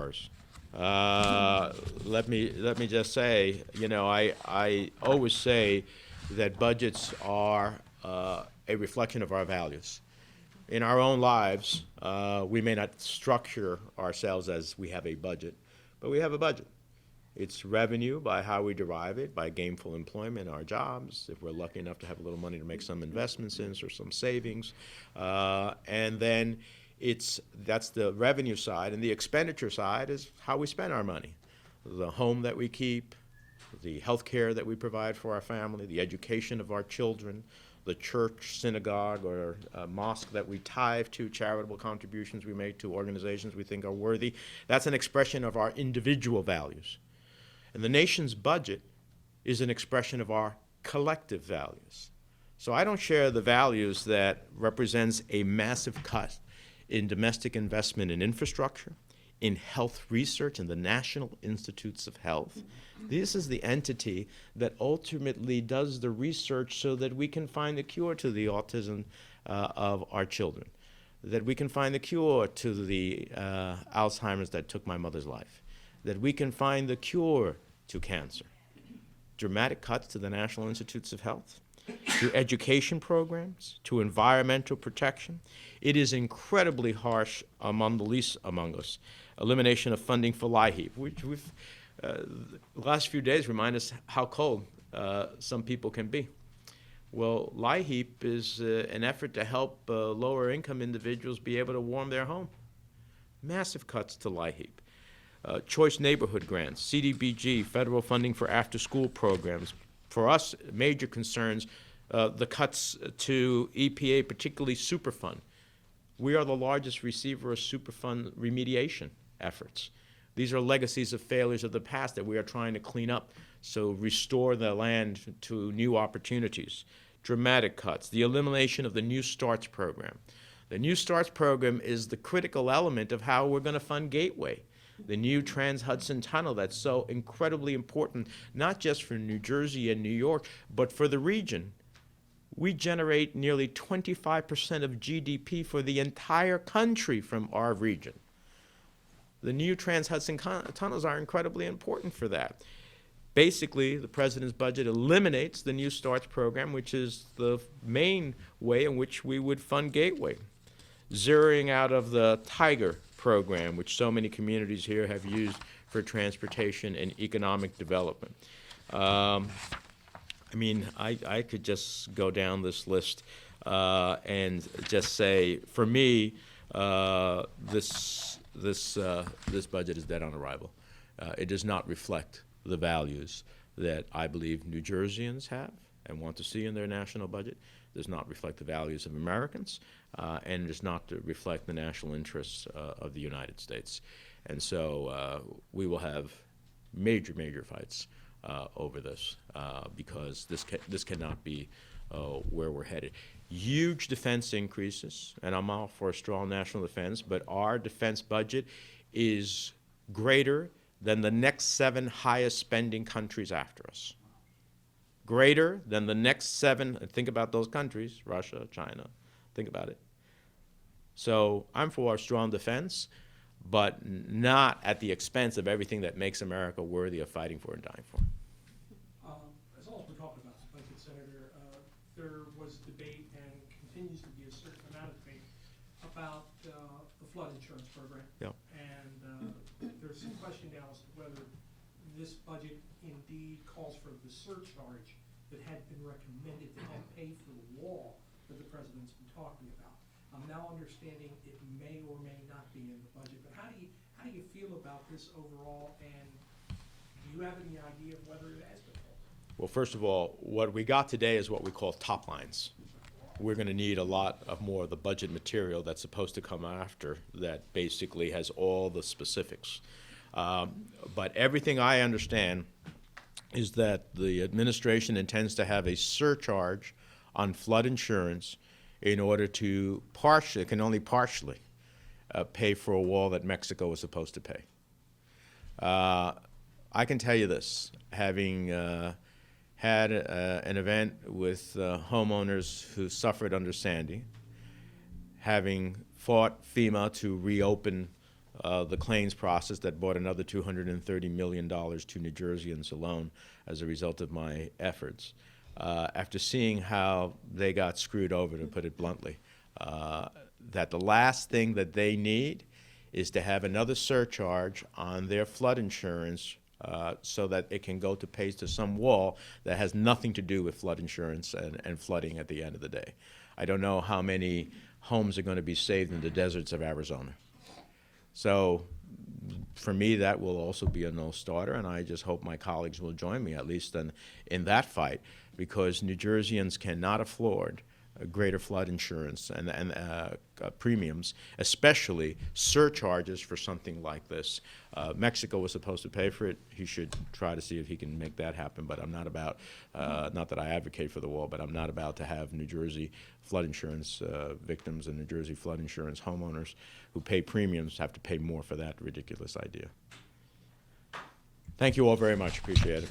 ours. Let me just say, I always say that budgets are a reflection of our values. In our own lives, we may not structure ourselves as we have a budget, but we have a budget. It's revenue by how we derive it, by gainful employment in our jobs, if we're lucky enough to have a little money to make some investments in or some savings. And then that's the revenue side, and the expenditure side is how we spend our money. The home that we keep, the health care that we provide for our family, the education of our children, the church, synagogue, or mosque that we tithe to, charitable contributions we make to organizations we think are worthy. That's an expression of our individual values. And the nation's budget is an expression of our collective values. So I don't share the values that represents a massive cut in domestic investment in infrastructure, in health research, in the National Institutes of Health. This is the entity that ultimately does the research so that we can find the cure to the autism of our children, that we can find the cure to the Alzheimer's that took my mother's life, that we can find the cure to cancer. Dramatic cuts to the National Institutes of Health, to education programs, to environmental protection. It is incredibly harsh among the least among us. Elimination of funding for LIHEAP, which the last few days remind us how cold some people can be. Well, LIHEAP is an effort to help lower income individuals be able to warm their home. Massive cuts to LIHEAP. Choice neighborhood grants, CDBG, federal funding for after-school programs. For us, major concerns, the cuts to EPA, particularly Superfund. We are the largest receiver of Superfund remediation efforts. These are legacies of failures of the past that we are trying to clean up, so restore the land to new opportunities. Dramatic cuts, the elimination of the New Starts program. The New Starts program is the critical element of how we're going to fund Gateway, the new Trans-Hudson Tunnel that's so incredibly important, not just for New Jersey and New York, but for the region. We generate nearly 25% of GDP for the entire country from our region. The new Trans-Hudson tunnels are incredibly important for that. Basically, the president's budget eliminates the New Starts program, which is the main way in which we would fund Gateway. Zeroing out of the Tiger program, which so many communities here have used for transportation and economic development. I could just go down this list and just say, for me, this budget is dead on arrival. It does not reflect the values that I believe New Jerseyans have and want to see in their national budget. It does not reflect the values of Americans, and it does not reflect the national interests of the United States. And so we will have major, major fights over this because this cannot be where we're headed. Huge defense increases, and I'm all for a strong national defense, but our defense budget is greater than the next 7 highest spending countries after us. Greater than the next 7, think about those countries, Russia, China, think about it. So I'm for a strong defense, but not at the expense of everything that makes America worthy of fighting for and dying for. As long as we're talking about this budget, Senator, there was debate and continues to be a certain amount of debate about the flood insurance program. Yep. And there's some question now as to whether this budget indeed calls for the surcharge that had been recommended to help pay for the wall that the president's been talking about. I'm now understanding it may or may not be in the budget, but how do you feel about this overall, and do you have any idea of whether it has been called? Well, first of all, what we got today is what we call top lines. We're going to need a lot of more of the budget material that's supposed to come after that basically has all the specifics. But everything I understand is that the administration intends to have a surcharge on flood insurance in order to only partially pay for a wall that Mexico was supposed to pay. I can tell you this, having had an event with homeowners who suffered under Sandy, having fought FEMA to reopen the claims process that brought another $230 million to New Jerseyans alone as a result of my efforts. After seeing how they got screwed over, to put it bluntly, that the last thing that they need is to have another surcharge on their flood insurance so that it can go to pay to some wall that has nothing to do with flood insurance and flooding at the end of the day. I don't know how many homes are going to be saved in the deserts of Arizona. So for me, that will also be a no-starter, and I just hope my colleagues will join me, at least in that fight, because New Jerseyans cannot afford greater flood insurance and premiums, especially surcharges for something like this. Mexico was supposed to pay for it. He should try to see if he can make that happen, but I'm not about, not that I advocate for the wall, but I'm not about to have New Jersey flood insurance victims and New Jersey flood insurance homeowners who pay premiums have to pay more for that ridiculous idea. Thank you all very much. Appreciate it.